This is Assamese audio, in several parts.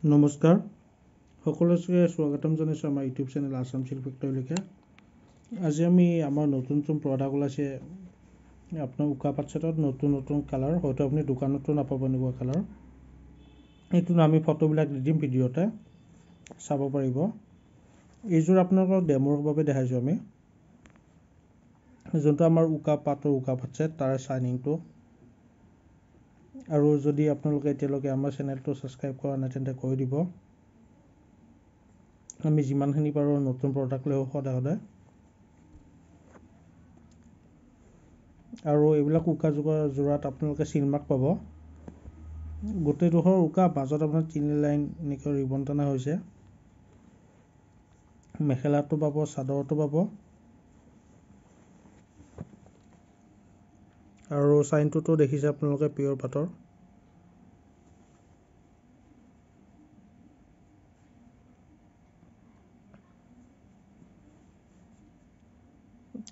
নমস্কাৰ সকলোকে স্বাগতম জনাইছোঁ আমাৰ ইউটিউব চেনেল আসাম চিল্ক ফেক্টৰীলৈকে। আজি আমি আমাৰ নতুন প্ৰডাক্ট ওলাইছে আপোনাৰ উকা পাট ছেটত নতুন কালাৰ, হয়তো আপুনি দোকানতো নাপাব এনেকুৱা কালাৰ। এইটো আমি ফটোবিলাক দি দিম, ভিডিঅ'তে চাব পাৰিব। এইযোৰ আপোনালোকক ডেমোৰ বাবে দেখাইছোঁ আমি, যোনটো আমাৰ উকা পাট ছেট তাৰ শ্বাইনিংটো। আৰু যদি আপোনালোকে এতিয়ালৈকে আমাৰ চেনেলটো ছাবস্ক্ৰাইব কৰা নাই তেন্তে কৰি দিব। আমি যিমানখিনি পাৰোঁ নতুন প্ৰডাক্ট লৈ সদায় আৰু এইবিলাক উকা যোৰাত আপোনালোকে চিলমাৰ্ক পাব। গোটেইডোখৰ উকা, মাজত আপোনাৰ 3 লাইন এনেকৈ ৰিবন টনা হৈছে। মেখেলাটো পাব, চাদৰটো পাব আৰু চাইনটোতো দেখিছে আপোনালোকে পিয়ৰ পাটৰ।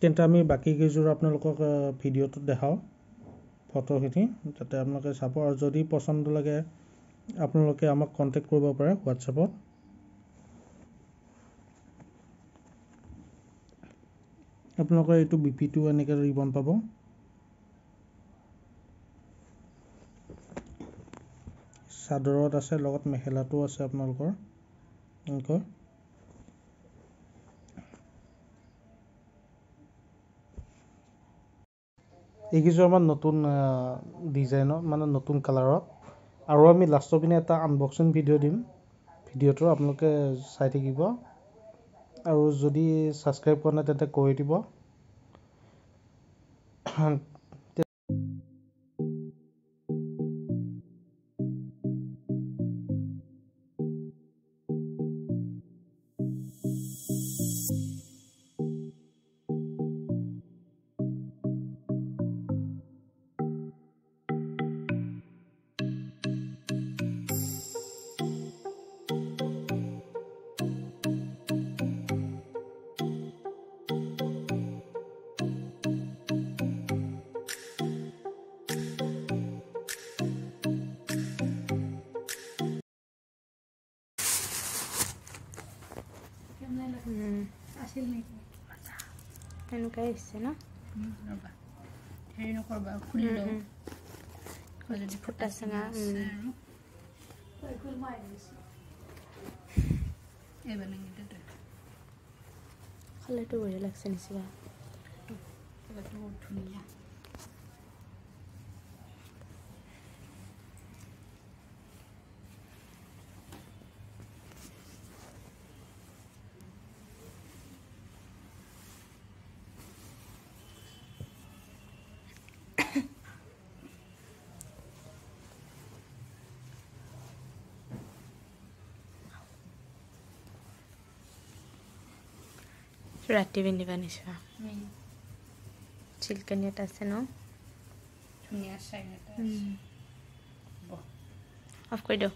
তেন্তে আমি বাকী কেইযোৰ আপোনালোকক ভিডিঅ'টোত দেখাওঁ ফটোখিনি, যাতে আপোনালোকে চাব। আৰু যদি পচন্দ লাগে আপোনালোকে আমাক কণ্টেক্ট কৰিব পাৰে হোৱাটছএপত। আপোনালোকৰ এইটো বিপিটো এনেকৈ ৰিবন পাব। চাদৰত আছে, লগত মেখেলাটো আছে আপোনালোকৰ এনেকৈ। এইকেইযোৰ আমাৰ নতুন ডিজাইনৰ, মানে নতুন কালাৰত। আৰু আমি লাষ্টৰ পিনে এটা আনবক্সিং ভিডিঅ' দিম, ভিডিঅ'টো আপোনালোকে চাই থাকিব। আৰু যদি ছাবস্ক্ৰাইব কৰা নাই তেন্তে কৰি দিব। এনেকুৱা আহিছে ন, হেৰি নকৰবা, খুলি লওঁ ফুটা চিঙা। কালাৰটো বঢ়িয়া লাগছে নিচিনা, কালাৰটো বহুত ধুনীয়া। ৰাতি পিন্ধিবা নিচিনা চিল্কানি এটা আছে ন, ধুনীয়া চাইন এটা অফ কৰি দিওঁ।